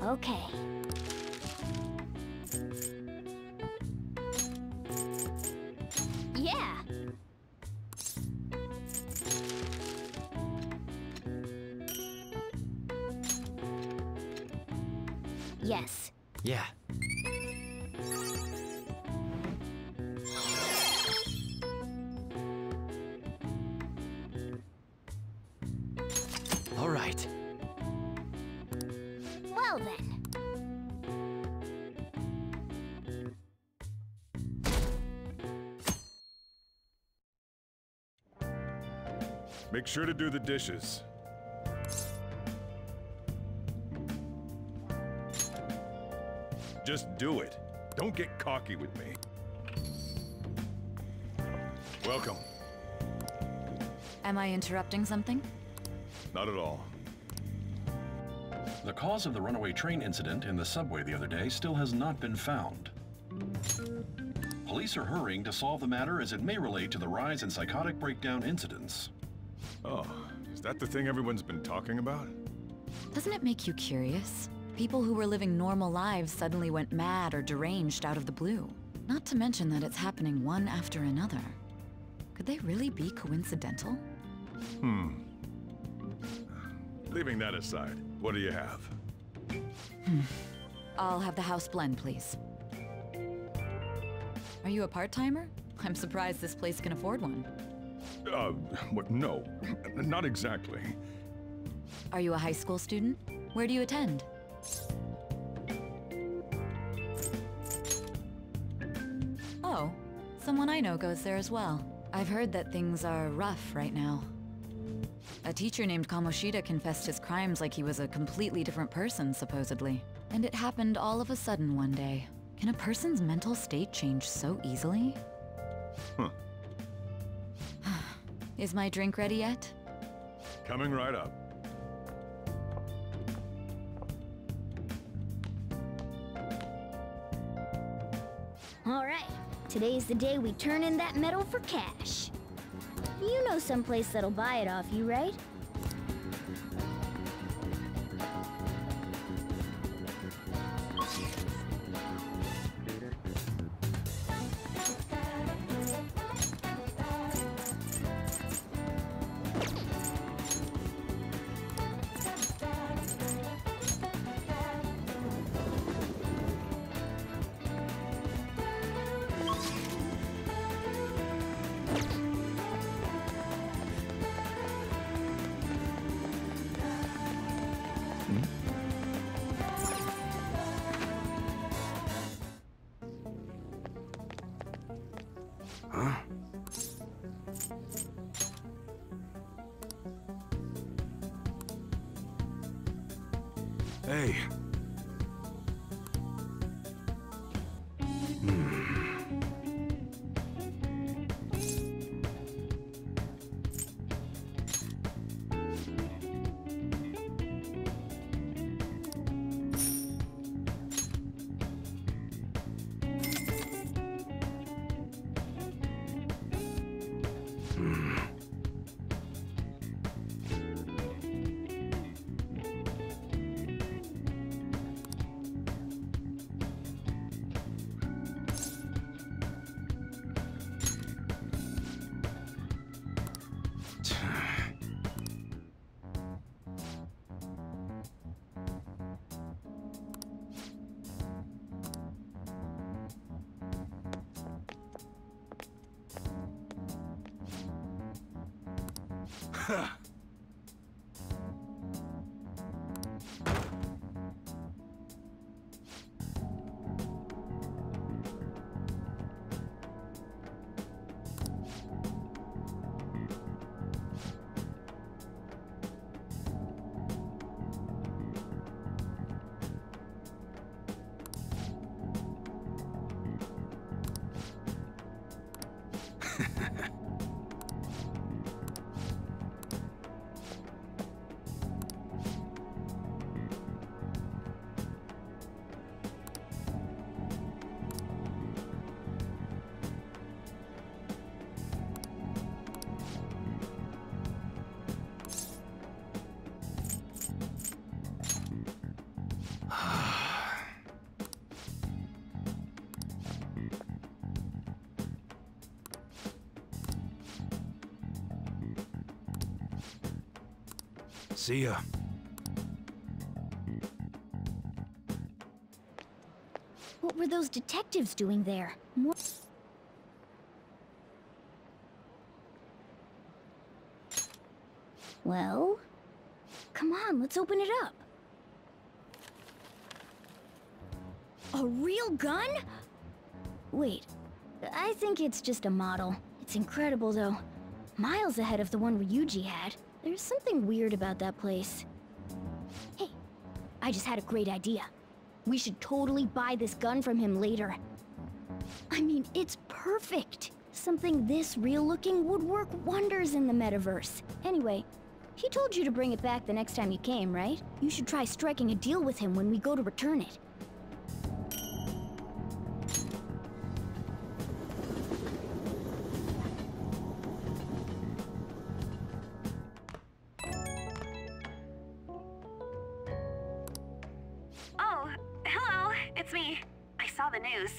Okay. Yeah. Yes. Yeah. All right. Well then. Make sure to do the dishes. Just do it. Don't get cocky with me. Welcome. Am I interrupting something? Not at all. The cause of the runaway train incident in the subway the other day still has not been found. Police are hurrying to solve the matter as it may relate to the rise in psychotic breakdown incidents. Oh, is that the thing everyone's been talking about? Doesn't it make you curious? People who were living normal lives suddenly went mad or deranged out of the blue. Not to mention that it's happening one after another. Could they really be coincidental? Leaving that aside, what do you have? I'll have the house blend, please. Are you a part-timer? I'm surprised this place can afford one. What? No, not exactly. Are you a high school student? Where do you attend? Oh, someone I know goes there as well. I've heard that things are rough right now. A teacher named Kamoshida confessed his crimes like he was a completely different person, supposedly. And it happened all of a sudden one day. Can a person's mental state change so easily? Huh. Is my drink ready yet? Coming right up. All right. Today's the day we turn in that metal for cash. You know someplace that'll buy it off you, right? Hey. See ya. What were those detectives doing there? More... Well, come on, let's open it up. A real gun? Wait, I think it's just a model. It's incredible, though. Miles ahead of the one Ryuji had. There's something weird about that place. Hey, I just had a great idea. We should totally buy this gun from him later. I mean, it's perfect. Something this real-looking would work wonders in the metaverse. Anyway, he told you to bring it back the next time you came, right? You should try striking a deal with him when we go to return it. Oh, hello, it's me. I saw the news.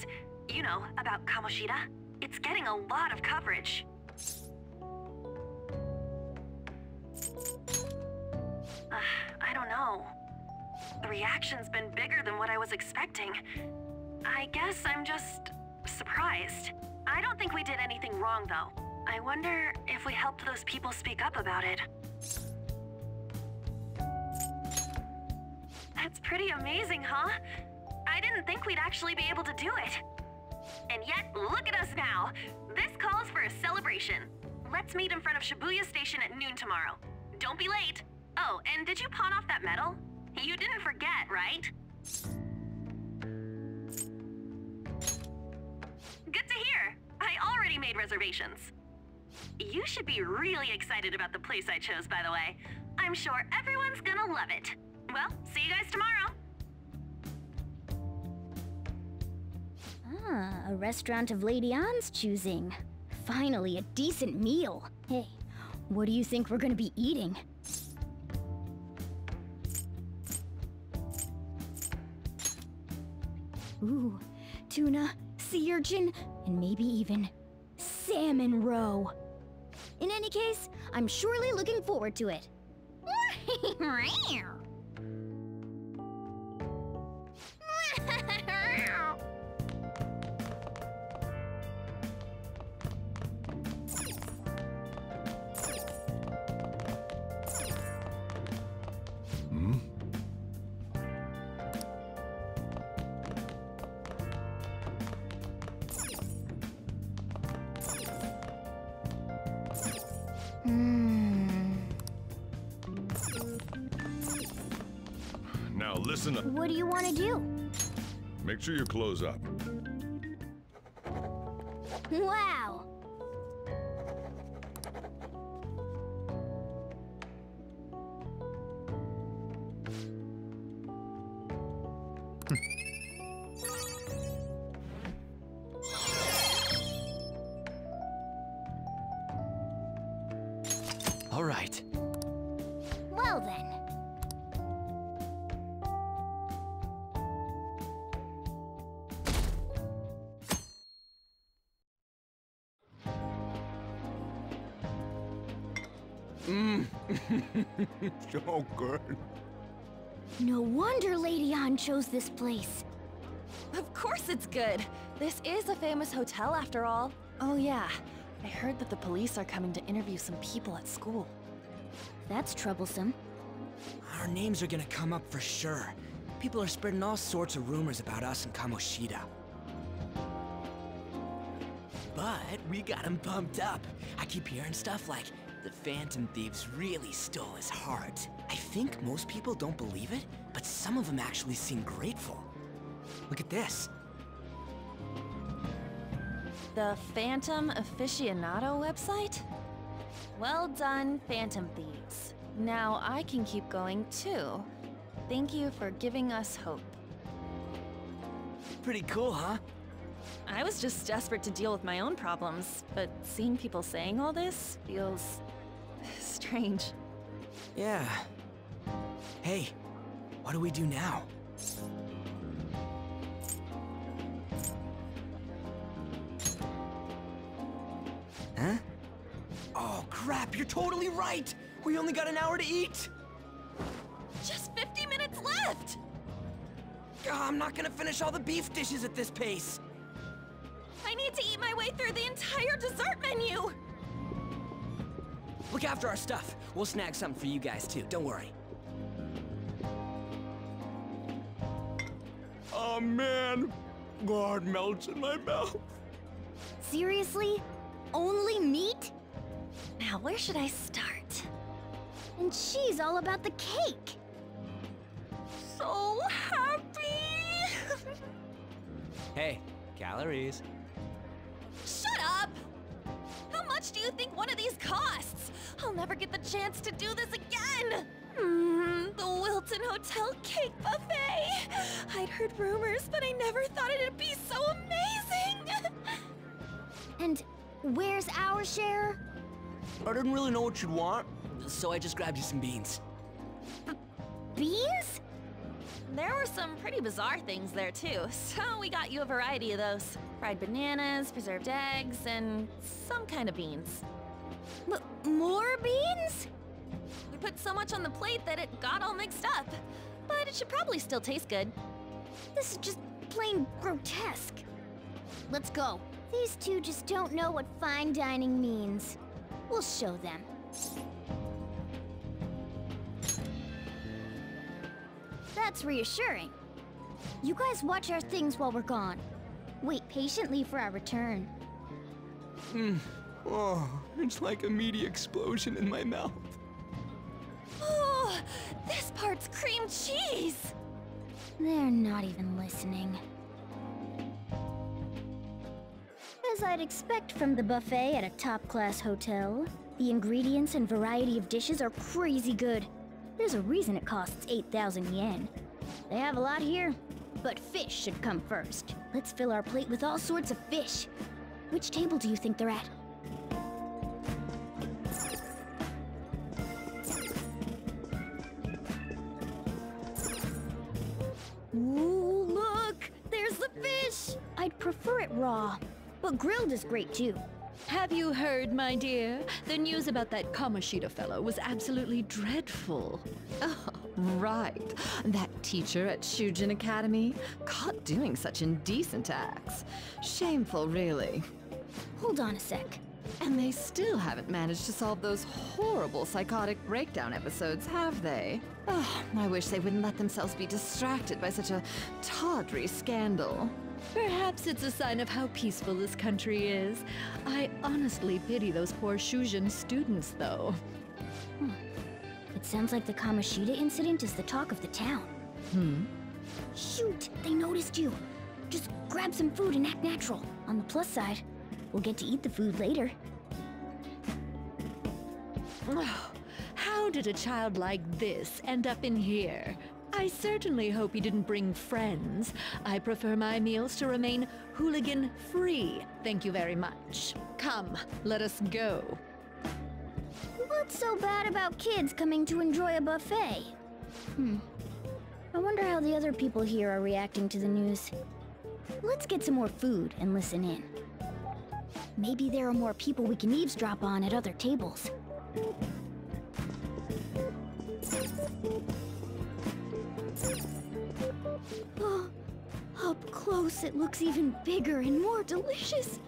You know, about Kamoshida. It's getting a lot of coverage. I don't know. The reaction's been bigger than what I was expecting. I guess I'm just surprised. I don't think we did anything wrong, though. I wonder if we helped those people speak up about it. That's pretty amazing, huh? I didn't think we'd actually be able to do it. And yet, look at us now. This calls for a celebration. Let's meet in front of Shibuya Station at noon tomorrow. Don't be late. Oh, and did you pawn off that medal? You didn't forget, right? Good to hear. I already made reservations. You should be really excited about the place I chose, by the way. I'm sure everyone's gonna love it. Well, see you guys tomorrow. Ah, a restaurant of Lady Ann's choosing. Finally, a decent meal. Hey, what do you think we're gonna be eating? Ooh, tuna, sea urchin, and maybe even salmon roe. In any case, I'm surely looking forward to it. Now listen up. What do you want to do? Make sure you close up. Wow! All right. Well then. So good. No wonder Lady Ann chose this place. Of course it's good. This is a famous hotel after all. Oh yeah, I heard that the police are coming to interview some people at school. That's troublesome. Our names are gonna come up for sure. People are spreading all sorts of rumors about us and Kamoshida. But we got him pumped up. I keep hearing stuff like, the Phantomdiebe's really stole his heart. I think most people don't believe it, but some of them actually seem grateful. Look at this. The Phantom Aficionado website? Well done, Phantomdiebes. Now I can keep going too. Thank you for giving us hope. Pretty cool, huh? I was just desperate to deal with my own problems, but seeing people saying all this feels strange. Yeah. Hey, what do we do now? Huh? Oh crap, you're totally right! We only got an hour to eat! I'm not gonna finish all the beef dishes at this pace. I need to eat my way through the entire dessert menu! Look after our stuff. We'll snag something for you guys too, don't worry. Oh man, God melts in my mouth. Seriously? Only meat? Now, where should I start? And she's all about the cake. So happy! Hey, calories. Shut up! How much do you think one of these costs? I'll never get the chance to do this again! The Wilton Hotel Cake Buffet! I'd heard rumors, but I never thought it'd be so amazing! And where's our share? I didn't really know what you'd want, so I just grabbed you some beans. Beans? There were some pretty bizarre things there too, so we got you a variety of those. Fried bananas, preserved eggs, and some kind of beans. More beans? We put so much on the plate that it got all mixed up. But it should probably still taste good. This is just plain grotesque. Let's go. These two just don't know what fine dining means. We'll show them. That's reassuring. You guys watch our things while we're gone. Wait patiently for our return. Oh, it's like a meaty explosion in my mouth. Oh, this part's cream cheese! They're not even listening. As I'd expect from the buffet at a top-class hotel, the ingredients and variety of dishes are crazy good. There's a reason it costs 8,000 yen. They have a lot here, but fish should come first. Let's fill our plate with all sorts of fish. Which table do you think they're at? Ooh, look! There's the fish! I'd prefer it raw, but grilled is great too. Have you heard, my dear? The news about that Kamoshida fellow was absolutely dreadful. Oh, right. That teacher at Shujin Academy, caught doing such indecent acts. Shameful, really. Hold on a sec. And they still haven't managed to solve those horrible psychotic breakdown episodes, have they? Oh, I wish they wouldn't let themselves be distracted by such a tawdry scandal. Perhaps it's a sign of how peaceful this country is. I honestly pity those poor Shujin students, though. It sounds like the Kamoshida incident is the talk of the town. Shoot, they noticed you. Just grab some food and act natural. On the plus side, we'll get to eat the food later. How did a child like this end up in here? I certainly hope he didn't bring friends. I prefer my meals to remain hooligan-free. Thank you very much. Come, let us go. What's so bad about kids coming to enjoy a buffet? I wonder how the other people here are reacting to the news. Let's get some more food and listen in. Maybe there are more people we can eavesdrop on at other tables. Oh, up close it looks even bigger and more delicious.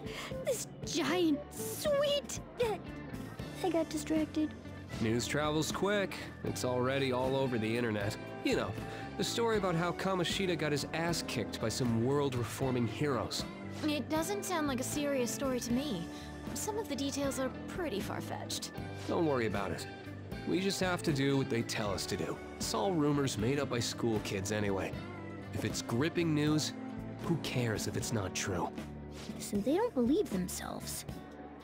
This giant sweet... I got distracted. News travels quick. It's already all over the internet. You know, the story about how Kamoshida got his ass kicked by some world-reforming heroes. It doesn't sound like a serious story to me. Some of the details are pretty far-fetched. Don't worry about it. We just have to do what they tell us to do. It's all rumors made up by school kids anyway. If it's gripping news, who cares if it's not true? So they don't believe themselves.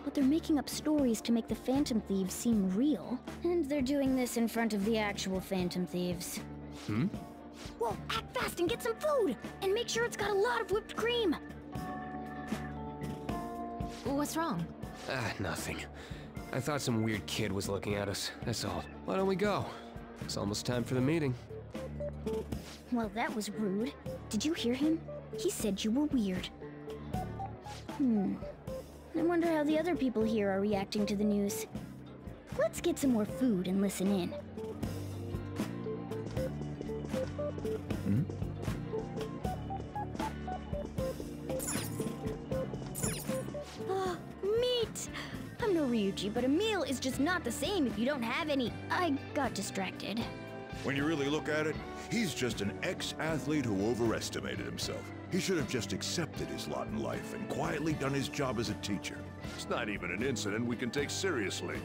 But they're making up stories to make the Phantom Thieves seem real. And they're doing this in front of the actual Phantom Thieves. Whoa, act fast and get some food! And make sure it's got a lot of whipped cream! What's wrong? Nothing. I thought some weird kid was looking at us, that's all. Why don't we go? It's almost time for the meeting. Well, that was rude. Did you hear him? He said you were weird. I wonder how the other people here are reacting to the news. Let's get some more food and listen in. Ryuji, but a meal is just not the same if you don't have any. I got distracted. When you really look at it, he's just an ex-athlete who overestimated himself. He should have just accepted his lot in life and quietly done his job as a teacher. It's not even an incident we can take seriously.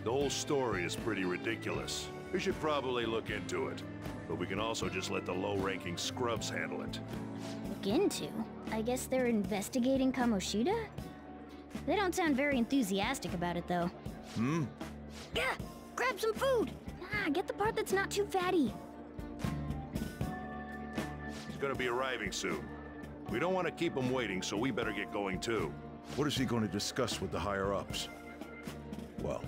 The whole story is pretty ridiculous. We should probably look into it. But we can also just let the low-ranking scrubs handle it. Look into? I guess they're investigating Kamoshida? They don't sound very enthusiastic about it, though. Gah! Grab some food! Get the part that's not too fatty. He's gonna be arriving soon. We don't want to keep him waiting, so we better get going too. What is he going to discuss with the higher-ups? Well,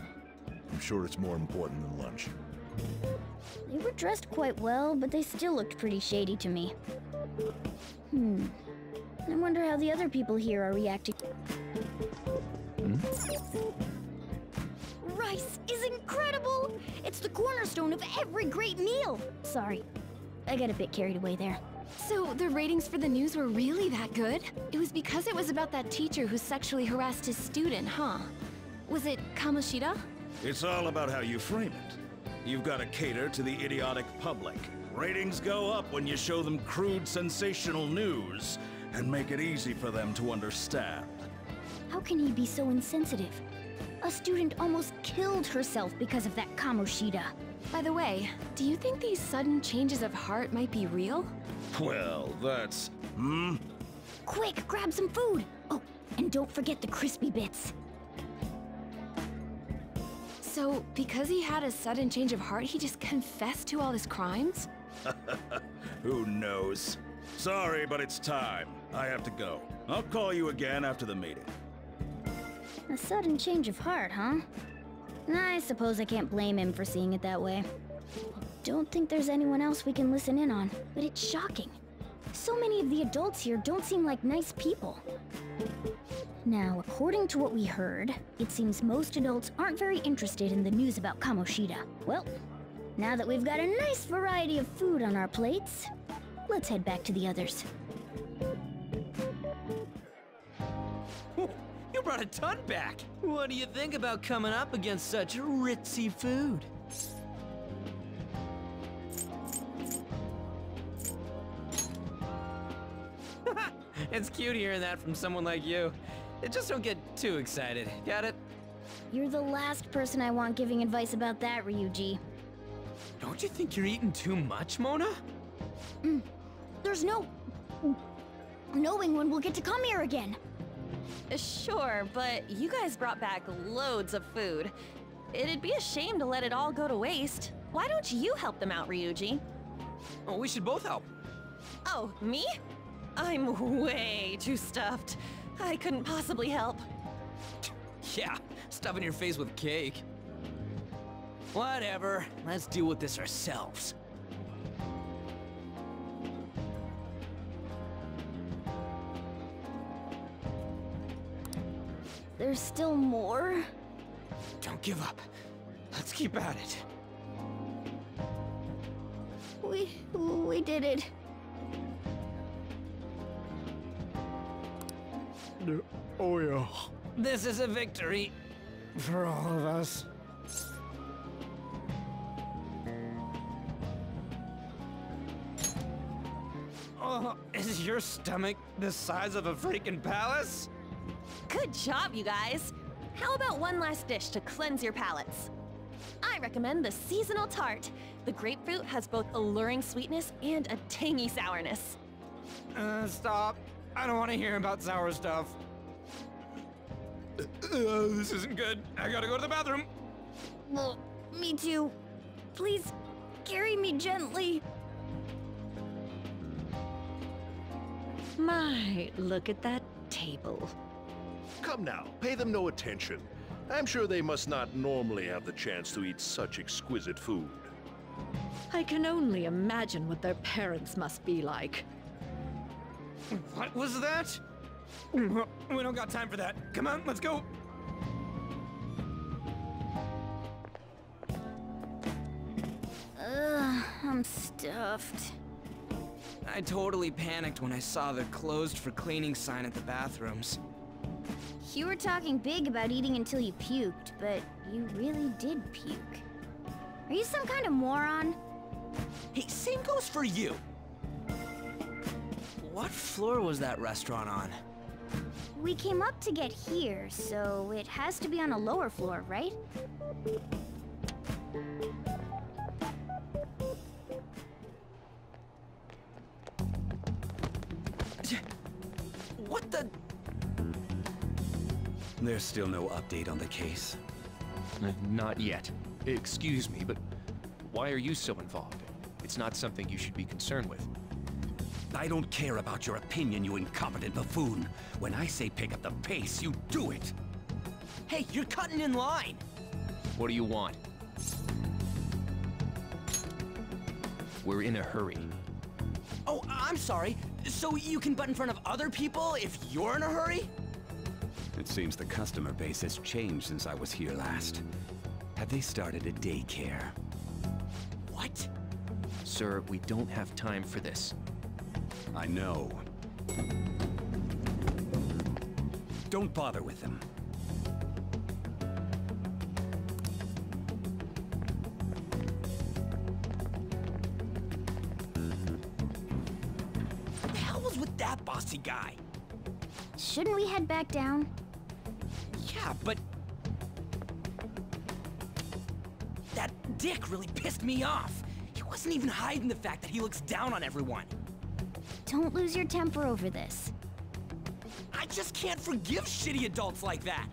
I'm sure it's more important than lunch. They were dressed quite well, but they still looked pretty shady to me. I wonder how the other people here are reacting. Rice is incredible! It's the cornerstone of every great meal! Sorry, I got a bit carried away there. So the ratings for the news were really that good? It was because it was about that teacher who sexually harassed his student, huh? Was it Kamoshida? It's all about how you frame it. You've got to cater to the idiotic public. Ratings go up when you show them crude, sensational news and make it easy for them to understand. How can he be so insensitive? A student almost killed herself because of that Kamoshida. By the way, do you think these sudden changes of heart might be real? Well, that's... Quick, grab some food! Oh, and don't forget the crispy bits. So, because he had a sudden change of heart, he just confessed to all his crimes? Who knows? Sorry, but it's time. I have to go. I'll call you again after the meeting. A sudden change of heart, huh? I suppose I can't blame him for seeing it that way. Don't think there's anyone else we can listen in on, but it's shocking. So many of the adults here don't seem like nice people. Now, according to what we heard, it seems most adults aren't very interested in the news about Kamoshida. Well, now that we've got a nice variety of food on our plates, let's head back to the others. You brought a ton back! What do you think about coming up against such ritzy food? It's cute hearing that from someone like you. Just don't get too excited, got it? You're the last person I want giving advice about that, Ryuji. Don't you think you're eating too much, Mona? There's no... knowing when we'll get to come here again. Sure, but you guys brought back loads of food. It'd be a shame to let it all go to waste. Why don't you help them out, Ryuji? Oh, we should both help. Oh, me? I'm way too stuffed. I couldn't possibly help. Yeah, stuffing your face with cake. Whatever, let's deal with this ourselves. There's still more? Don't give up. Let's keep at it. We did it. Oh yeah. This is a victory. For all of us. Oh, is your stomach the size of a freaking palace? Good job, you guys. How about one last dish to cleanse your palates? I recommend the seasonal tart. The grapefruit has both alluring sweetness and a tangy sourness. Stop. I don't want to hear about sour stuff. This isn't good. I gotta go to the bathroom. Well, me too. Please, carry me gently. My, look at that table. Come now, pay them no attention. I'm sure they must not normally have the chance to eat such exquisite food. I can only imagine what their parents must be like. What was that? We don't got time for that. Come on, let's go. I'm stuffed. I totally panicked when I saw the closed for cleaning sign at the bathrooms. You were talking big about eating until you puked, but you really did puke. Are you some kind of moron? Hey, same goes for you. What floor was that restaurant on? We came up to get here, so it has to be on a lower floor, right? What the? There's still no update on the case. Not yet. Excuse me, but why are you so involved? It's not something you should be concerned with. I don't care about your opinion, you incompetent buffoon. When I say pick up the pace, you do it. Hey, you're cutting in line. What do you want? We're in a hurry. Oh, I'm sorry. So you can butt in front of other people if you're in a hurry? It seems the customer base has changed since I was here last. Have they started a daycare? What? Sir, we don't have time for this. I know. Don't bother with them. What the hell was with that bossy guy? Shouldn't we head back down? Yeah, but... that dick really pissed me off. He wasn't even hiding the fact that he looks down on everyone. Don't lose your temper over this. I just can't forgive shitty adults like that.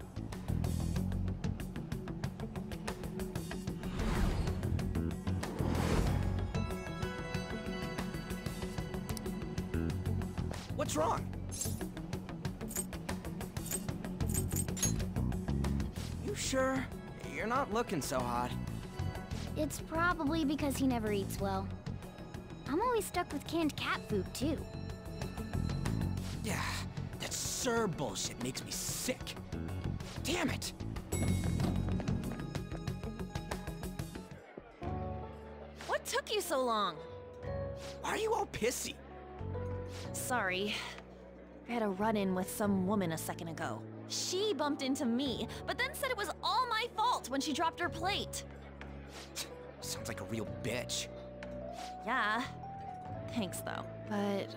What's wrong? You sure? You're not looking so hot. It's probably because he never eats well. I'm always stuck with canned cat food, too. Yeah, that Sir bullshit makes me sick. Damn it! What took you so long? Why are you all pissy? Sorry. I had a run-in with some woman a second ago. She bumped into me, but then said it was all my fault when she dropped her plate. Sounds like a real bitch. Yeah. Thanks, though. But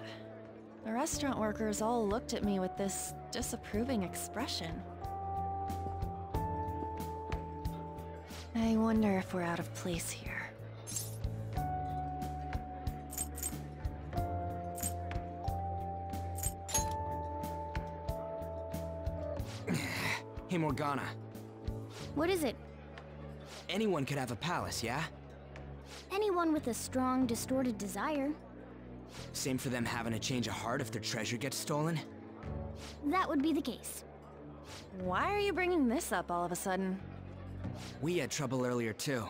the restaurant workers all looked at me with this disapproving expression. I wonder if we're out of place here. Hey, Morgana. What is it? Anyone could have a palace, yeah? Anyone with a strong, distorted desire. Same for them having a change of heart if their treasure gets stolen? That would be the case. Why are you bringing this up all of a sudden? We had trouble earlier, too.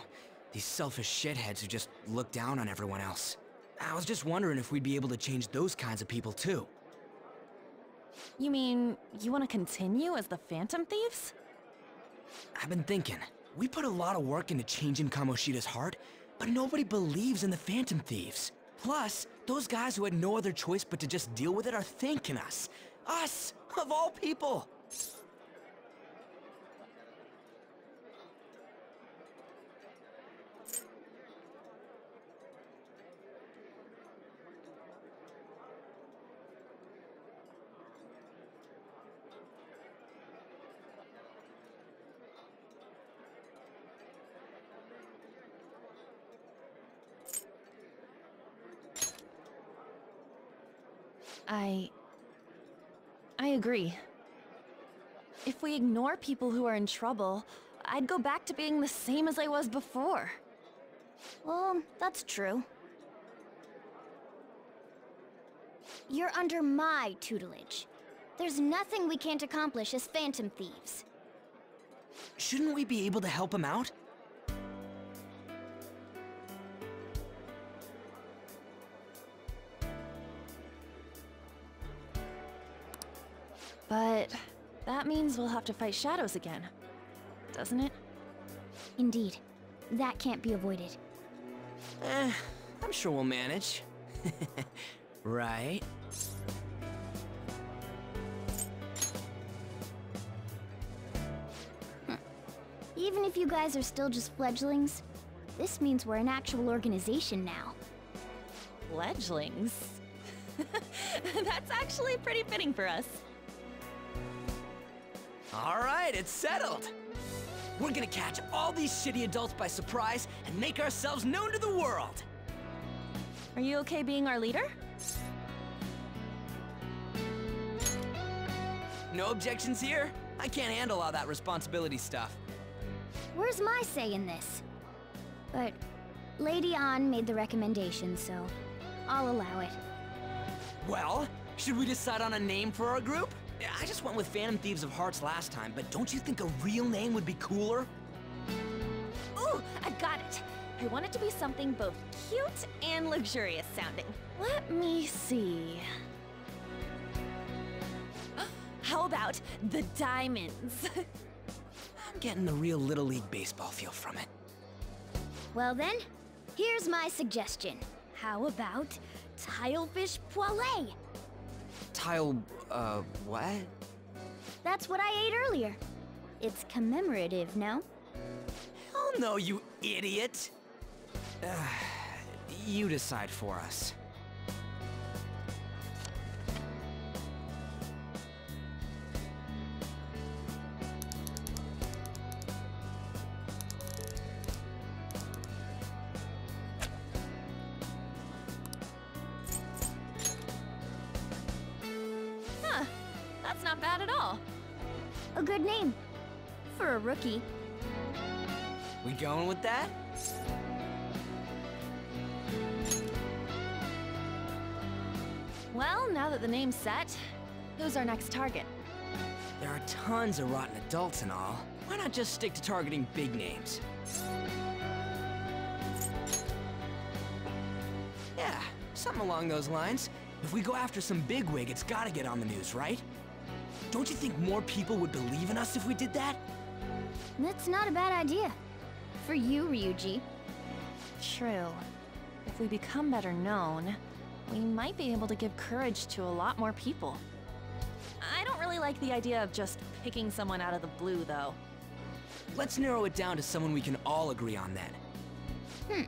These selfish shitheads who just look down on everyone else. I was just wondering if we'd be able to change those kinds of people, too. You mean, you want to continue as the Phantom Thieves? I've been thinking. We put a lot of work into changing Kamoshida's heart, but nobody believes in the Phantom Thieves. Plus, those guys who had no other choice but to just deal with it are thanking us. Us, of all people! I agree. If we ignore people who are in trouble, I'd go back to being the same as I was before. Well, that's true. You're under my tutelage. There's nothing we can't accomplish as Phantom Thieves. Shouldn't we be able to help him out? But that means we'll have to fight shadows again, doesn't it? Indeed. That can't be avoided. I'm sure we'll manage. Right? Even if you guys are still just fledglings, this means we're an actual organization now. Fledglings? That's actually pretty fitting for us. All right, it's settled. We're gonna catch all these shitty adults by surprise and make ourselves known to the world. Are you okay being our leader? No objections here? I can't handle all that responsibility stuff. Where's my say in this? But Lady An made the recommendation, so I'll allow it. Well, should we decide on a name for our group? I just went with Phantom Thieves of Hearts last time, but don't you think a real name would be cooler? Ooh, I've got it. I want it to be something both cute and luxurious sounding. Let me see. How about the Diamonds? I'm getting the real Little League Baseball feel from it. Well then, here's my suggestion. How about Tilefish Poêlée? What? That's what I ate earlier. It's commemorative, no? Oh no, you idiot! You decide for us. Huh, that's not bad at all. A good name. For a rookie. We going with that? Well, now that the name's set, who's our next target? There are tons of rotten adults and all. Why not just stick to targeting big names? Yeah, something along those lines. If we go after some bigwig, it's gotta get on the news, right? Don't you think more people would believe in us if we did that? That's not a bad idea. For you, Ryuji. True. If we become better known, we might be able to give courage to a lot more people. I don't really like the idea of just picking someone out of the blue, though. Let's narrow it down to someone we can all agree on then.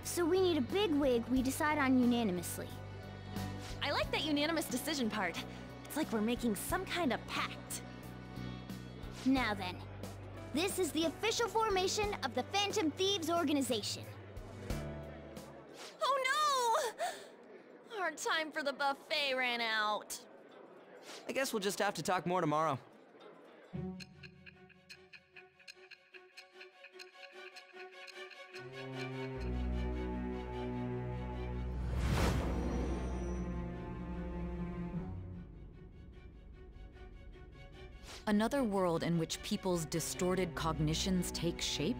So we need a bigwig we decide on unanimously. I like that unanimous decision part. It's like we're making some kind of pact. Now then, this is the official formation of the Phantom Thieves organization. Oh no! Our time for the buffet ran out. I guess we'll just have to talk more tomorrow. Another world in which people's distorted cognitions take shape?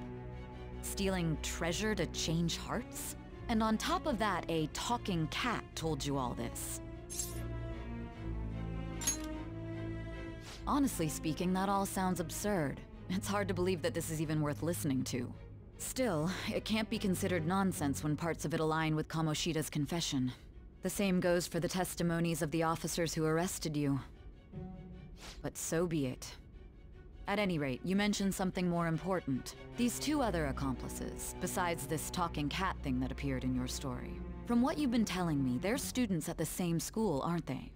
Stealing treasure to change hearts? And on top of that, a talking cat told you all this. Honestly speaking, that all sounds absurd. It's hard to believe that this is even worth listening to. Still, it can't be considered nonsense when parts of it align with Kamoshida's confession. The same goes for the testimonies of the officers who arrested you. But so be it. At any rate, you mentioned something more important. These two other accomplices, besides this talking cat thing that appeared in your story. From what you've been telling me, they're students at the same school, aren't they?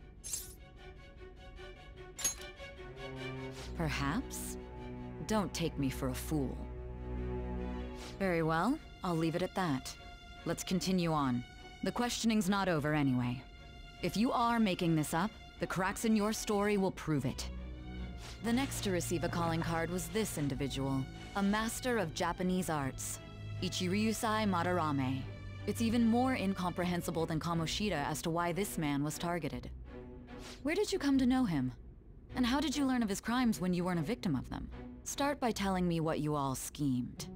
Perhaps? Don't take me for a fool. Very well, I'll leave it at that. Let's continue on. The questioning's not over anyway. If you are making this up, the cracks in your story will prove it. The next to receive a calling card was this individual, a master of Japanese arts, Ichiryusai Madarame. It's even more incomprehensible than Kamoshida as to why this man was targeted. Where did you come to know him? And how did you learn of his crimes when you weren't a victim of them? Start by telling me what you all schemed.